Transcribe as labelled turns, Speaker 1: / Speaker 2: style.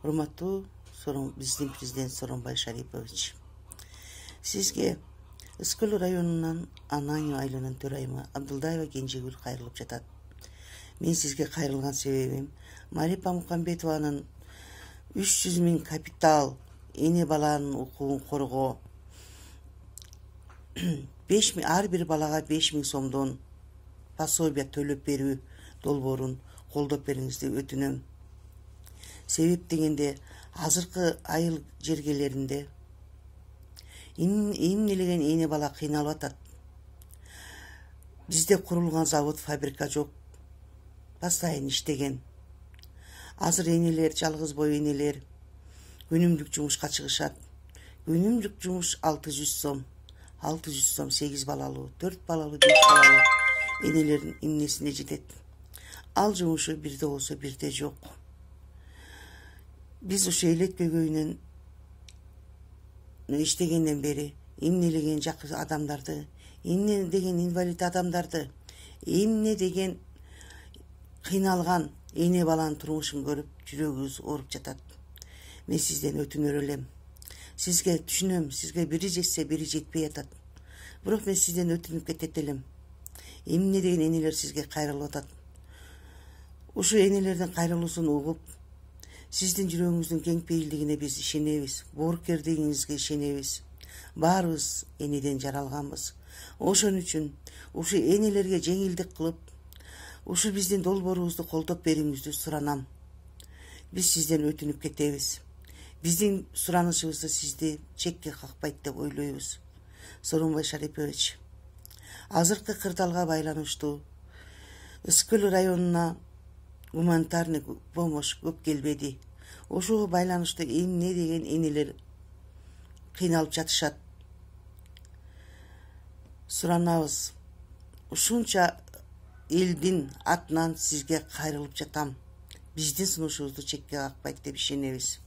Speaker 1: Урматтуу биздин президент Сооронбай Шарипович, сизге Ысыкөл районунан Ананьо айылынын төрайымы Абдылдаева Кенжегүл кайрылып жатат. Мен сизге кайрылган себебим Марипа Мукамбетованын 300 000 капитал эне баланын укугун коргоо, 5.000 ар бир балага 5.000 сомдон пособия төлөп берүү долбоорун колдоп бериңизди өтүнөм. Себеп дегенде азыркы айыл жергелеринде эмнелеген эне бала кыйналып атат. Бизде курулган завод, фабрика жок, постоянно иштеген. Азыр энелер, жалгыз бой энелер күнүмдүк жумушка чыгышат. Күнүмдүк жумуш 600 сом, 8 балалуу, 4 балалуу, 5 балалуу энелердин эмнесине жетет. Ал жумушу бирде болсо бирде жок. Биз ушу элек көйгөйүнөн иштегенден бери эмнелеген жакшы адамдарды, эмне деген инвалид адамдарды, эмне деген кыйналган эне баланын турмушун көрүп жүрөгүбүз ооруп жатат. Мен сизден өтүнөр элем. Сизге түшүнөм, сизге бири жетсе бири жетпей атат. Бирок мен сизден өтүнүп кетет элем. Эмне деген энелер сизге кайрылып атат. Ушу энелердин кайрылуусун угуп, сиздин жүрөгүңүздүн кең пейилдигине биз ишенебиз, боорукердигиңизге ишенебиз. Баарыбыз энеден жаралганбыз. Ошон үчүн ушу энелерге жеңилдик кылып, ушу биздин долбоорубузду колдоп бериңизди суранам. Биз сизден өтүнүп кетебиз. Биздин суранышыбызды сизди чекке какпайт деп ойлойбуз. Сооронбай Шарипович, азыркы кырдаалга байланыштуу Ысыкөл районуна гуманитарный помощь көп келбеди. Ошого байланыштуу эмне деген энелер кыйналып жатышат. Суранабыз. Ушунча элдин атынан сизге кайрылып жатам. Биздин сунушубузду чекке какпайт деп ишенебиз.